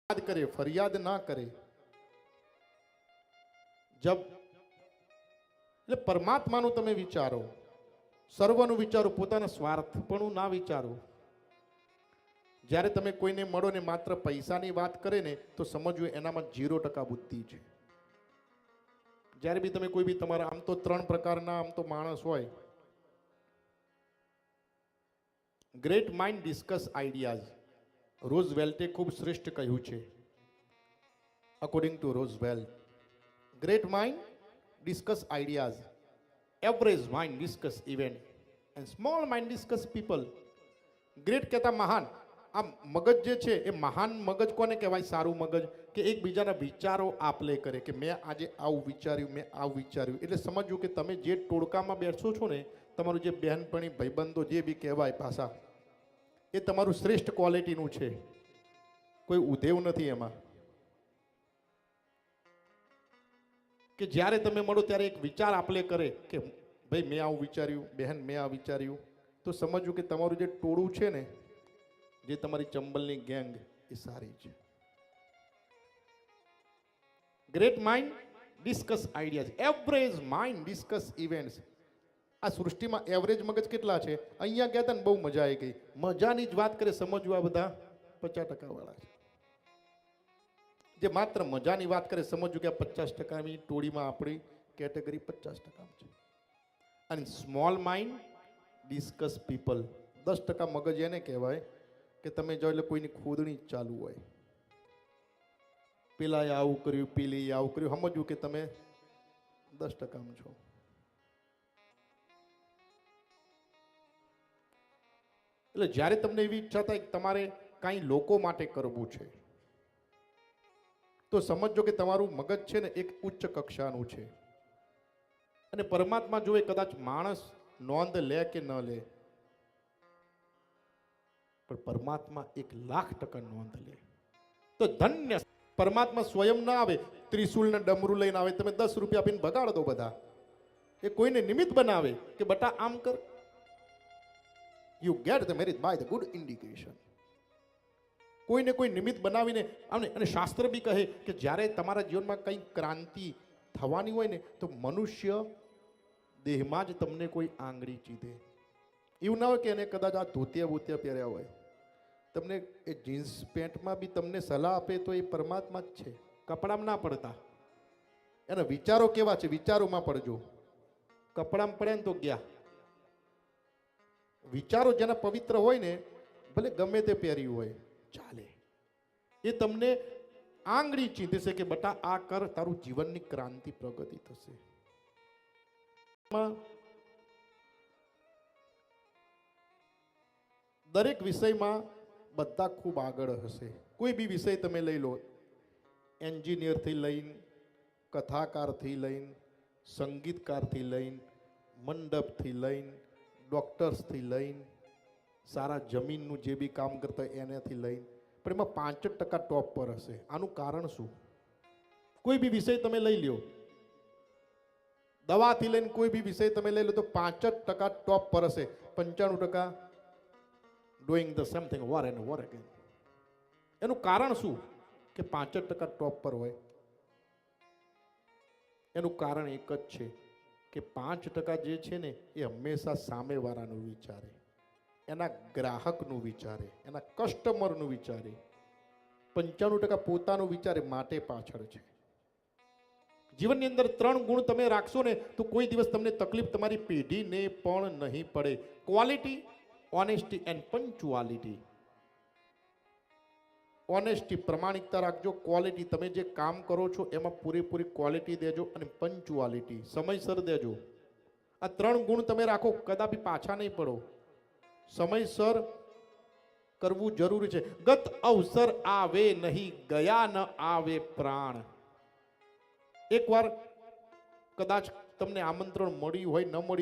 याद करे, फरियाद ना करे। जब એટલે પરમાત્માનું તમે વિચારો, સર્વનું વિચારો, પોતાના સ્વાર્થપણું ના વિચારો. જ્યારે તમે કોઈને મળો ને માત્ર પૈસાની વાત કરે ને તો સમજવું એનામાં 0% બુદ્ધિ છે. જ્યારે બી તમે કોઈ બી તમારા આમ તો 3 પ્રકારના આમ તો માણસ હોય. Great mind discuss ideas. રોઝવેલ્ટે ખૂબ શ્રેષ્ઠ કહ્યું છે. According to Roosevelt, great mind discuss ideas, average mind discuss event, and small mind discuss people. Great કહેતા મહાન. આ મગજ જે છે એ મહાન મગજ કોને કહેવાય? સારું મગજ કે એકબીજાના વિચારો આપલે કરે કે મેં આજે આવું વિચાર્યું, મેં આવું વિચાર્યું. એટલે સમજવું કે તમે જે ટોળકામાં બેઠો છો ને, તમારું જે બહેનપણી ભાઈબંધો જે બી કહેવાય ભાષા, એ તમારું શ્રેષ્ઠ ક્વોલિટીનું છે. કોઈ ઉધેવ નથી એમાં. કે જ્યારે તમે મળો ત્યારે એક વિચાર આપલે કરે કે ભાઈ મેં આવું વિચાર્યું, બહેન મેં આ વિચાર્યું. તો સમજવું કે તમારું જે ટોળું છે ને, જે તમારી ચંબલની ગેંગ, એ સારી છે. Great mind discuss ideas, average mind discuss events. આ સૃષ્ટિમાં એવરેજ મગજ કેટલા છે? અહીંયા ગયા હતા ને બહુ મજા આવી ગઈ. મજાની જ વાત કરે, સમજવું આ બધા 50% વાળા છે. જે માત્ર મજાની વાત કરે, સમજવું કે આ 50%ની ટોળીમાં આપણી કેટેગરી 50% છે. અને સ્મોલ માઇન્ડ ડિસ્કસ પીપલ, 10% મગજ એને કહેવાય કે તમે જો એટલે કોઈની ખોદણી ચાલુ હોય, પેલાએ આવું કર્યું, પેલી આવું કર્યું, સમજવું કે તમે 10% છો. એટલે જ્યારે તમને એવી ઈચ્છા થાય કે તમારે કાંઈ લોકો માટે કરવું છે, તો સમજો કે તમારું મગજ છે ને એક ઉચ્ચ કક્ષાનું છે. અને પરમાત્મા જોવે કદાચ માણસ નોંધ લે કે ન લે, પણ પરમાત્મા 1,00,000% નોંધ લે. તો ધન્ય પરમાત્મા સ્વયં ના આવે, ત્રિશુલ ને ડમરું લઈને આવે. તમે 10 રૂપિયા આપીને ભગાડ દો બધા. એ કોઈને નિમિત્ત બનાવે કે બટા આમ કર. You get the merit by the good indication. કોઈને કોઈ નિમિત્ત બનાવીને અને શાસ્ત્ર બી કહે કે જ્યારે તમારા જીવનમાં કંઈ ક્રાંતિ થવાની હોય ને, તો મનુષ્ય દેહમાં જ તમને કોઈ આંગળી ચીધે. એવું ના હોય કે એને કદાચ આ ધોતિયા ભૂતિયા પહેર્યા હોય, તમને એ જીન્સ પેન્ટમાં બી તમને સલાહ આપે તો એ પરમાત્મા જ છે. કપડામાં ના પડતા. એના વિચારો કેવા છે, વિચારોમાં પડજો. કપડામાં પડે ને તો ગયા. વિચારો જેના પવિત્ર હોય ને, ભલે ગમે તે પહેર્યું હોય ચાલે. એ તમને આંગળી ચીંધશે કે બટા આ કર, તારું જીવનની ક્રાંતિ પ્રગતિ થશે. દરેક વિષયમાં બધા ખૂબ આગળ હશે. કોઈ બી વિષય તમે લઈ લો, એન્જિનિયરથી લઈને, કથાકારથી લઈને, સંગીતકારથી લઈને, મંડપથી લઈને, ડોક્ટર્સથી લઈને, સારા જમીનનું જે બી કામ કરતા હોય એનાથી લઈને, પણ એમાં 5% ટોપ પર હશે. આનું કારણ શું? કોઈ બી વિષય તમે લઈ લ્યો, દવાથી લઈને કોઈ બી વિષય તમે લઈ લો તો 5% ટોપ પર હશે. 95% doing the same thing over and over again. એનું કારણ શું કે 5% ટોપ પર હોય? એનું કારણ એક જ છે કે 5% જે છે ને એ હંમેશા સામેવાળાનું વિચારે, એના ગ્રાહકનું વિચારે, એના કસ્ટમરનું વિચારે. 95% પોતાનું વિચારે, માટે પાછળ છે. જીવનની અંદર 3 ગુણ તમે રાખશો ને તો કોઈ દિવસ તમને તકલીફ તમારી પેઢીને પણ નહીં પડે. Quality, honesty and punctuality. Honesty, પ્રમાણિકતા રાખજો. ક્વોલિટી, તમે જે કામ કરો છો એમાં પૂરેપૂરી ક્વોલિટી દેજો. અને પંક્ચ્યુઆલિટી, સમયસર દેજો. આ 3 ગુણ તમે રાખો, કદાપી પાછા નહીં પડો. સમયસર કરવું જરૂરી છે. ગત અવસર આવે નહીં, ગયા ન આવે પ્રાણ. એકવાર કદાચ તમને આમંત્રણ મળ્યું હોય, ન મળ્યું